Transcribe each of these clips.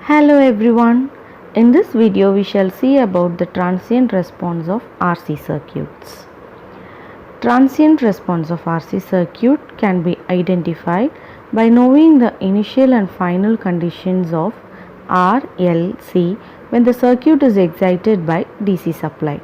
Hello everyone. In this video we shall see about the transient response of RC circuits. Transient response of RC circuit can be identified by knowing the initial and final conditions of R, L, C when the circuit is excited by DC supply.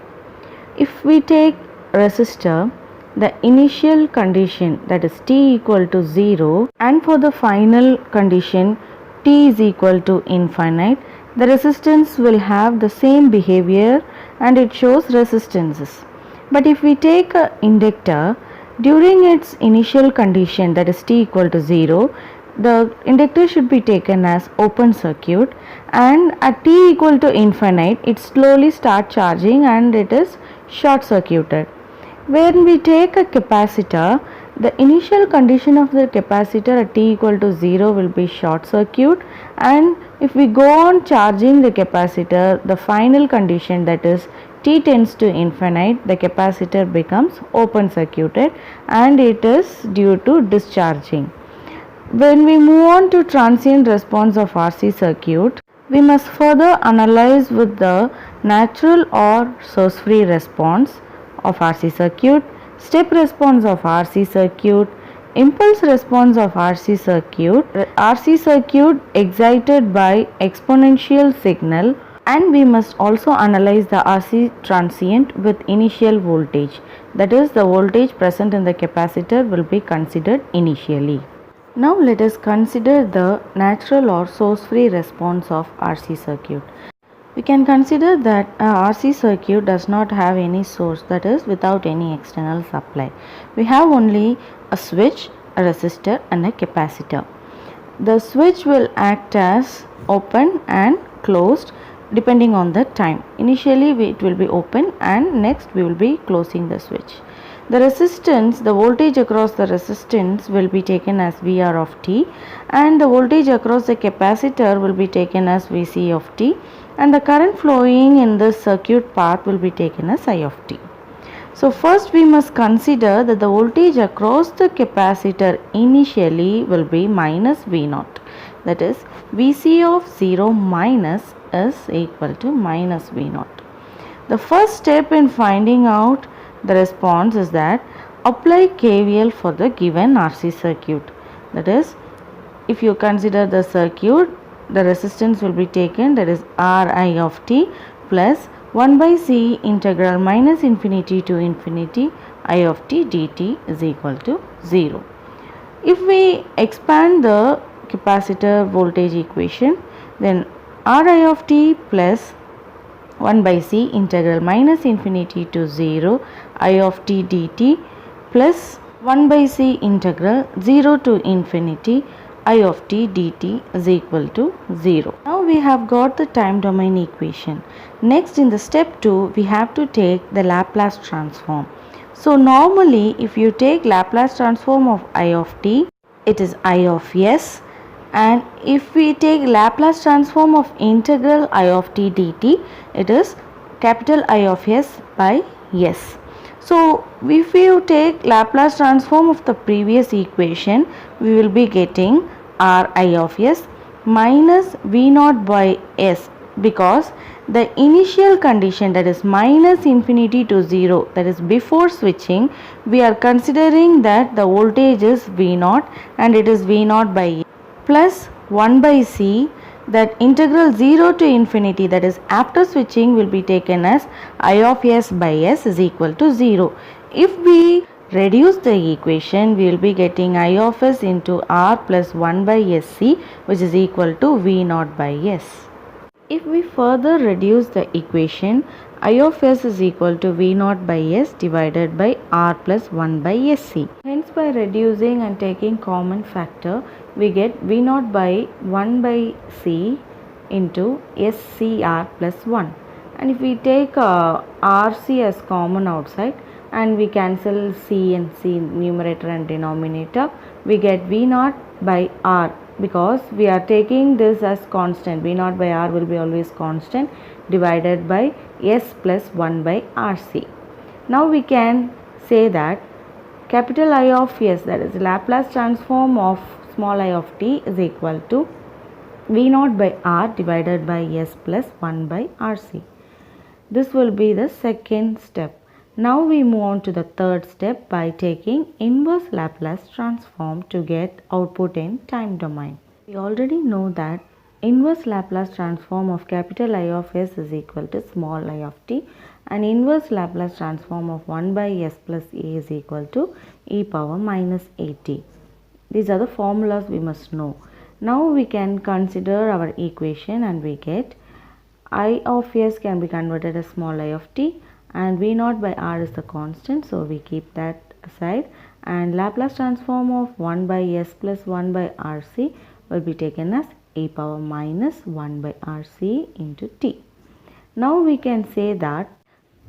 If we take resistor, the initial condition, that is T equal to 0, and for the final condition T is equal to infinite, the resistance will have the same behavior and it shows resistances. But if we take an inductor, during its initial condition, that is T equal to 0, the inductor should be taken as open circuit, and at T equal to infinite it slowly starts charging and it is short circuited. When we take a capacitor, the initial condition of the capacitor at T equal to 0 will be short circuit, and if we go on charging the capacitor, the final condition, that is T tends to infinite, the capacitor becomes open circuited and it is due to discharging. When we move on to transient response of RC circuit, we must further analyze with the natural or source free response of RC circuit, step response of RC circuit, impulse response of RC circuit excited by exponential signal, and we must also analyze the RC transient with initial voltage, that is the voltage present in the capacitor will be considered initially. Now let us consider the natural or source free response of RC circuit. We can consider that a RC circuit does not have any source, that is without any external supply. We have only a switch, a resistor and a capacitor. The switch will act as open and closed depending on the time. Initially it will be open and next we will be closing the switch. The resistance, the voltage across the resistance will be taken as VR of t, and the voltage across the capacitor will be taken as VC of t, and the current flowing in this circuit path will be taken as I of t. So first we must consider that the voltage across the capacitor initially will be minus V0, that is VC of 0 minus is equal to minus V0. The first step in finding out the response is that apply KVL for the given RC circuit. That is, if you consider the circuit, the resistance will be taken, that is Ri of t plus 1 by C integral minus infinity to infinity I of t dt is equal to 0. If we expand the capacitor voltage equation, then Ri of t plus 1 by C integral minus infinity to 0 I of t dt plus 1 by C integral 0 to infinity I of t dt is equal to 0. Now we have got the time domain equation. Next, in the step 2 we have to take the Laplace transform. So normally if you take Laplace transform of I of t, it is I of s, and if we take Laplace transform of integral I of t dt, it is capital I of s by s. So if you take Laplace transform of the previous equation, we will be getting Ri of s minus V0 by s, because the initial condition, that is minus infinity to 0, that is before switching, we are considering that the voltage is V0 and it is V0 by s plus 1 by C, that integral 0 to infinity, that is after switching, will be taken as I of s by s is equal to 0. If we reduce the equation, we will be getting I of s into R plus 1 by SC, which is equal to V0 by s. If we further reduce the equation, I of s is equal to V0 by s divided by R plus 1 by SC. Hence, by reducing and taking common factor, we get V0 by 1 by C into SCR plus 1. And if we take RC as common outside and we cancel C and C numerator and denominator, we get V0 by R, because we are taking this as constant. V0 by R will be always constant, divided by S plus 1 by RC. Now we can say that capital I of s, that is Laplace transform of small I of t, is equal to V naught by R divided by S plus 1 by RC. This will be the second step. Now we move on to the third step by taking inverse Laplace transform to get output in time domain. We already know that inverse Laplace transform of capital I of S is equal to small I of t, and inverse Laplace transform of 1 by S plus A is equal to e power minus at. These are the formulas we must know. Now we can consider our equation and we get I of S can be converted as small I of t, and V naught by R is the constant, so we keep that aside, and Laplace transform of 1 by S plus 1 by RC will be taken as e power minus 1 by RC into t. Now we can say that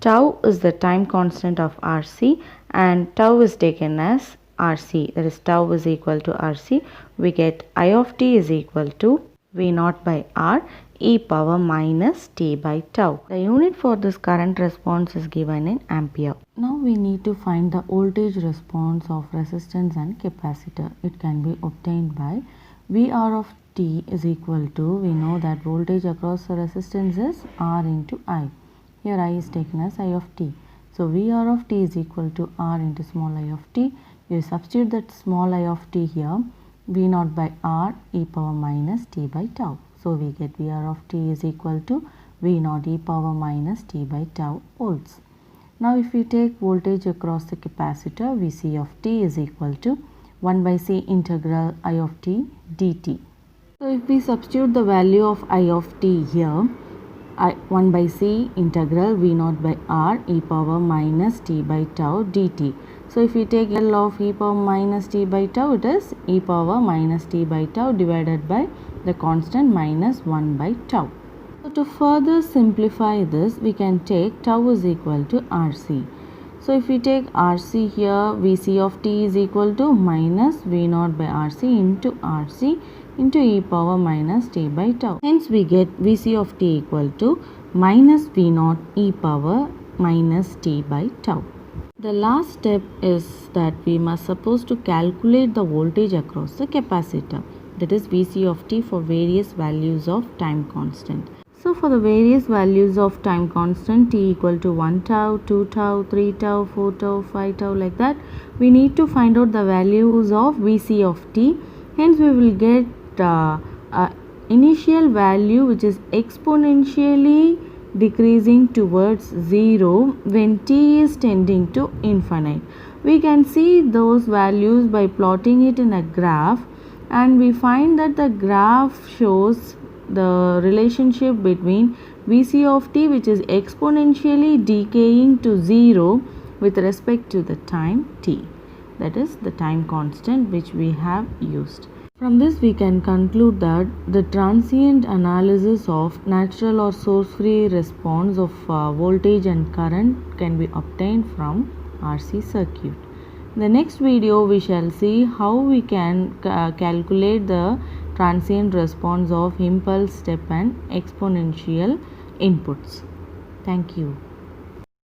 tau is the time constant of RC and tau is taken as RC, that is tau is equal to RC. We get I of t is equal to V naught by R e power minus t by tau. The unit for this current response is given in ampere. Now we need to find the voltage response of resistance and capacitor. It can be obtained by VR of t is equal to, we know that voltage across the resistance is R into I. Here I is taken as I of t. So VR of t is equal to R into small I of t. You substitute that small I of t here, V naught by R e power minus t by tau. So we get VR of t is equal to V naught e power minus t by tau volts. Now if we take voltage across the capacitor, Vc of t is equal to 1 by c integral I of t dt. So if we substitute the value of I of t here, 1 by c integral V naught by R e power minus t by tau dt. So if we take L of e power minus t by tau, it is e power minus t by tau divided by the constant minus 1 by tau. So to further simplify this, we can take tau is equal to RC. So if we take RC here, Vc of t is equal to minus V naught by RC into e power minus t by tau. Hence we get Vc of t equal to minus V naught e power minus t by tau. The last step is that we must suppose to calculate the voltage across the capacitor, that is Vc of t for various values of time constant. So for the various values of time constant t equal to 1 tau, 2 tau, 3 tau, 4 tau, 5 tau, like that, we need to find out the values of Vc of t. Hence we will get initial value which is exponentially decreasing towards 0 when t is tending to infinite. We can see those values by plotting it in a graph, and we find that the graph shows the relationship between Vc of t, which is exponentially decaying to 0 with respect to the time t, that is the time constant which we have used. From this we can conclude that the transient analysis of natural or source-free response of voltage and current can be obtained from RC circuit. In the next video we shall see how we can calculate the transient response of impulse, step and exponential inputs. Thank you.